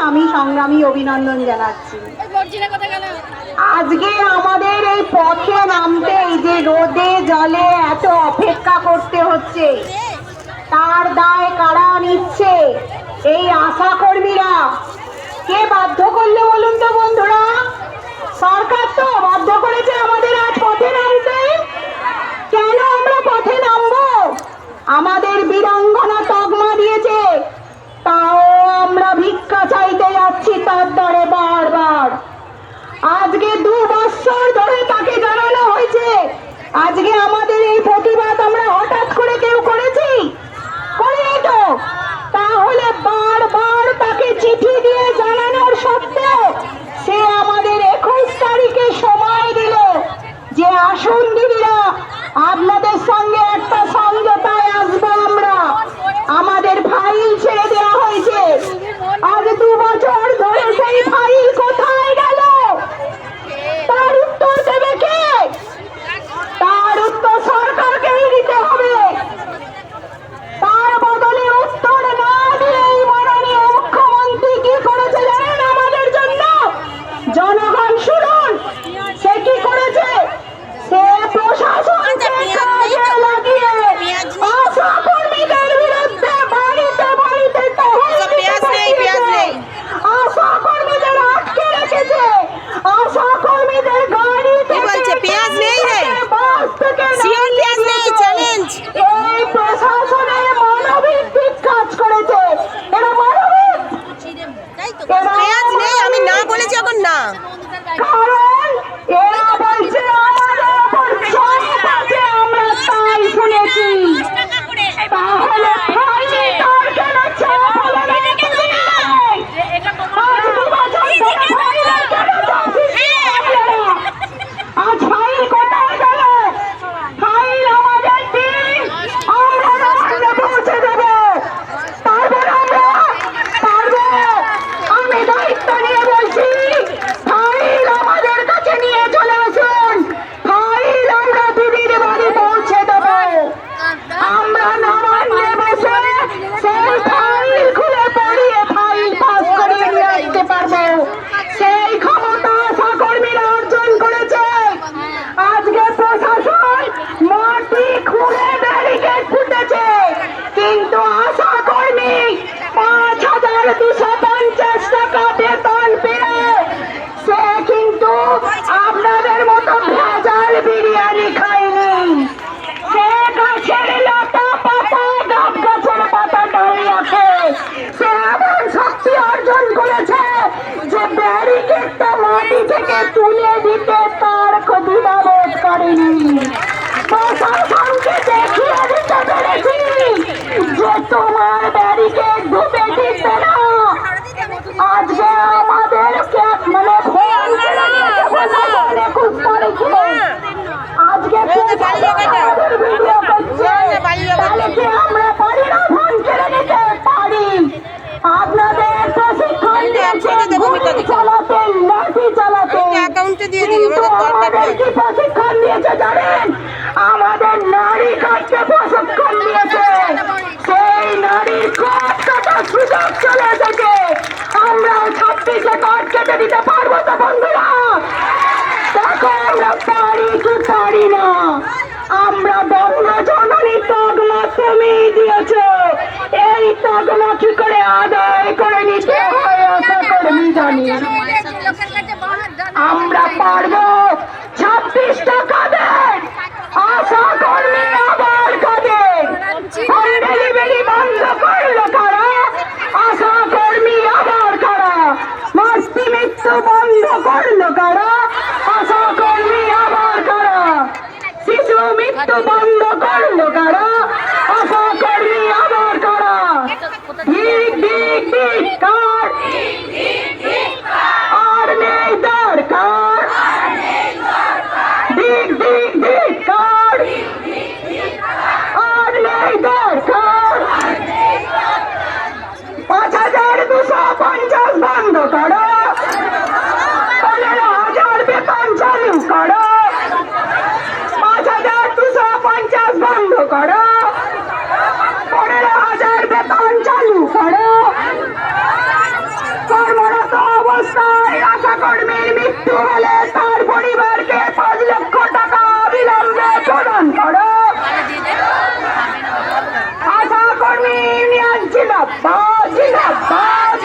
আমি সংগ্রামী অভিনন্দন জানাচ্ছি। আজকে আমাদের এই পথে নামতে এই যে রোদে জলে এত অপেক্ষা করতে হচ্ছে, তার দায় কারা নিচ্ছে? এই আশা কর্মীরা। কে বাধ্য করলে বলুন তো বন্ধুরা? সরকার তো বাধ্য করেছে আমাদের আজ পথে নামতে। কেন আমরা পথে নামবো? আমাদের বীরাঙ্গনা তকমা দিয়েছে, তাও আমরা ভিক্ষা চাইতে যাচ্ছি তার দ্বারে বারবার। আজকে 2 বছর ধরে তাকে জানানো হয়েছে। আজকে আমাদের এই প্রতিবাদ আমরা হঠাৎ করে কেউ করেছি? করিনি তো। তাহলে বারবার তাকে চিঠি দিয়ে জানানোর সত্ত্বেও সে আমাদের 21 তারিখে সময় দিল যে আসুন দিদিরা, আপনাদের সঙ্গে একটা সমঝোতায় আসবো আমরা। আমাদের ফাইল ছেড়ে দেওয়া হয়েছে। আজ 2 বছর ধরে সেই ফাইল কোথায় গেল? তার উত্তর দেবে কে? তার উত্তর সরকারকেই দিতে হবে। তার বদলে উত্তর না দিলেই মাননীয় মুখ্যমন্ত্রী কি করেছে জানেন আমাদের জন্য? জনগণ শুনুন সে কি করেছে। সে প্রশাসনকে কাজে লাগিয়ে আশা কর্মীদের বিরুদ্ধে বাড়িতে বাড়িতে আশা কর্মীদের আটকে রেখেছে। আশা কর্মীদের গাড়ি এই প্রশাসনের মানবিক দিক কাজ করেছে। এরা মানবিক? আমি না বলেছি এখন না, কারণ এরা বলছে আমাদের উপর সম্পত্তি, আমরা তাই শুনেছি। তাহলে ফাইল তার কেন চাপ হলো না? আজ 2 বছর ধরে ফাইলের কেন চাপ সৃষ্টি হলো না? আজ ফাইল কোথায় গেল? ফাইল আমাদের দিন, আমরা রাস্তায় পৌঁছে দেবো। পারবো না আমরা? পারবো। আমি দায়িত্ব নিয়ে বলছি, ফাইল আমাদের কাছে নিয়ে চলে আসুন। ফাইল আমরা দিদির বাড়ি পৌঁছে দেবো। আমরা নবান্নে বসে সেই ফাইল খুলে পড়িয়ে ফাইল পাস করিয়ে নিয়ে আসতে পারবো। সেই ক্ষমতা আশা কর্মীরা অর্জন করেছে। আজকে প্রশাসন মাটি খুঁড়ে ব্যারিকেড ফুটেছে, কিন্তু আশা কর্মী 5,250 টাকা বেতন পেয়ে সে কিন্তু আপনাদের মতো ভেজাল বিরিয়ানি খায়নি। সে গাছের লতা পাতা, গাব গাছের পাতা ডাল রাখে। সে এমন শক্তি অর্জন করেছে যে ব্যারিকেডটা মাটি থেকে তুলে দিতে তার দ্বিধাবোধ করেনি। প্রশাসনকে দেখিয়ে দিতে পেরেছি যে তোমার ব্যারিকেড ঢুকে দিতে না। আজকে আমাদের মানে ফোন করে নিয়েছে প্রশাসন 21 তারিখে। আজকে আমাদের ভিডিও করছে, তাহলে কি আমরা পারি না ফোন করে নিতে? পারি। আপনাদের প্রশিক্ষণ দিয়েছে গুলি চালাতে, লাঠি চালাতে, কিন্তু আমাদের কি প্রশিক্ষণ দিয়েছে জানেন? আমাদের নারী কাটতে প্রশিক্ষণ দিয়েছে। সেই নারীর কতটা সুযোগ চলে এসেছে। আমরা 26-এ কাট কেটে দিতে পারবো তো বন্ধুরা? দেখো আমরা পারি কি পারি না। আমরা বঙ্গজননী তকমা তুমি দিয়েছ, এই তকমা কি করে আদায় করে নিতে হয় আশা কর্মী জানি। আমরা পারবো। 26 টাকা দেন, আশা কর্মী আবার কাঁদেন। হোম ডেলিভারি বন্ধ করলো কারা? আশা কর্মী আবার কারা? মাস্তি মৃত্যু বন্ধ করলো কারা? আশা কর্মী আবার কারা? শিশু মৃত্যু বন্ধ করলো কারা? আশা কর্মী আবার কারা? ঠিক ঠিক ঠিক কার আর নেই দরকার। ঠিক ঠিক ঠিক কার আর নেই দরকার। 5,250 বন্ধ করো, 15,000 বেতন চালু করো। 5,250 বন্ধ করো, 15,000 বেতন চালু করো। কর্মীর মৃত্যু হলে তার পরিবারকে 5 লক্ষ টাকা অবিলম্বে প্রদান করো। আশা কর্মী ইউনিয়ন জিন্দাবাদ জিন্দাবাদ।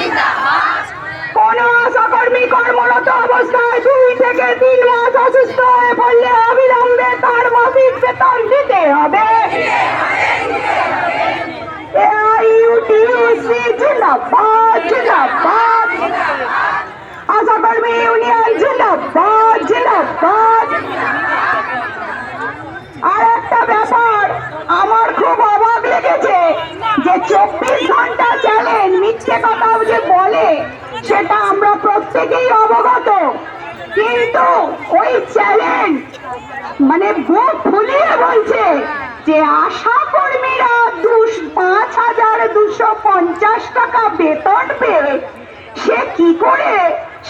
কোন আশা কর্মী কর্মরত অবস্থায় 2 থেকে 3 মাস অসুস্থ হয়ে পড়লে অবিলম্বে তার মাসিক বেতন দিতে হবে। AIUTUC জিন্দাবাদ জিন্দাবাদ। আশা কর্মী ইউনিয়ন জিন্দাবাদ জিন্দাবাদ। আর একটা ব্যাপার আমার খুব অবাক লেগেছে যে 24 ঘন্টা চ্যালেঞ্জ মিথ্যে কথা যে বলে সেটা আমরা প্রত্যেকেই অবগত, কিন্তু ওই চ্যালেঞ্জ মানে বুক ফুলিয়ে বলছে যে আশা কর্মীরা 5,250 টাকা বেতন পেয়ে সে কি করে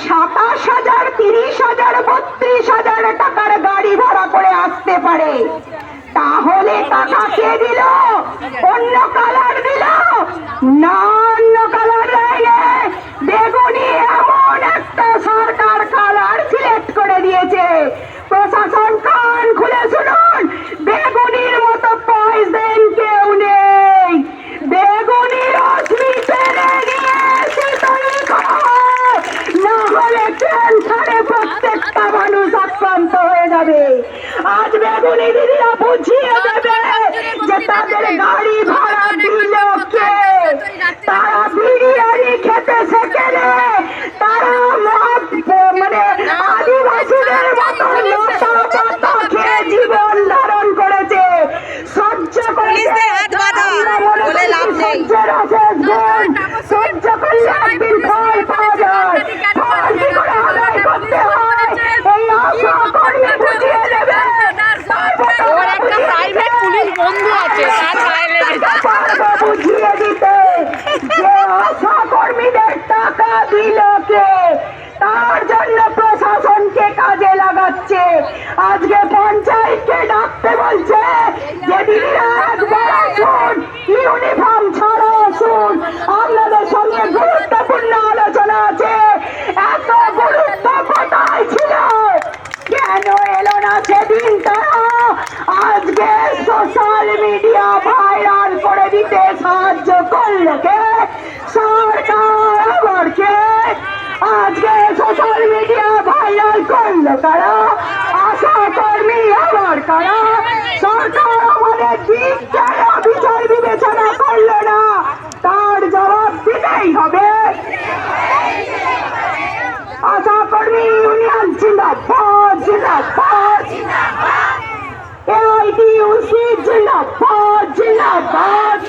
27,000, 30,000, 32,000 টাকার গাড়ি ভাড়া করে আসতে পারে? তাহলে টাকা কে দিল? অন্য কালার দিল না, অন্য কালার দেয়নি। বেগুনি এমন একটা সরকার কালার সিলেক্ট করে দিয়েছে, প্রশাসন কান খুলে শুনুন, বেগুনির মতো পয়সেন কেউ নেই। বেগুনি রশ্মি টেনে নিয়ে এসে তৈরি করো, না হলে ক্যান্সারে প্রত্যেকটা মানুষ আক্রান্ত হয়ে যাবে। আজ বেগুনি দিদিরা বুঝিয়ে দেবে যে তাদের গাড়ি ভাড়া দিল কে। তারা বিরিয়ানি খেতে শেখেনে, তারা মানে আদিবাসীদের মতো লতা পাতা খেয়ে জীবন ধারণ করেছে। সহ্য করলে সহ্য করলে একদিন ফল পাওয়া যায়। ফল কি করে আদায় করতে হয় এই আশা কর্মী বুঝিয়ে দেবে। ওর একটা প্রাইভেট পুলিশ বন্ধু আছে, তার গায়ে লেগেছে। বুঝিয়ে দিতে যে আশা কর্মীদের টাকা দিল কে, তার জন্য প্রশাসনকে কাজে লাগাচ্ছে। আজকে পঞ্চায়েতকে ডাকতে বলছে যে দিদিরা একবার আসুন, ইউনিফর্ম ছাড়া আসুন, আপনাদের সঙ্গে গুরুত্বপূর্ণ আলোচনা আছে। এত গুরুত্ব কোথায় ছিল? কেন এলো না সেদিন তারা? আজকে সোশ্যাল মিডিয়া ভাইরাল করে দিতে সাহায্য করলো কে? সরকার। আবার কে? আজকে সোশ্যাল মিডিয়া ভাইরাল করলো কারা? আশা কর্মী। আবার কারা? সরকার আমাদের দিক কেন বিচার বিবেচনা করলো না? তার জবাব দিতেই হবে। আশা কর্মী ইউনিয়ন জিন্দাবাদ জিন্দাবাদ। AITUC জিন্দাবাদ জিন্দাবাদ।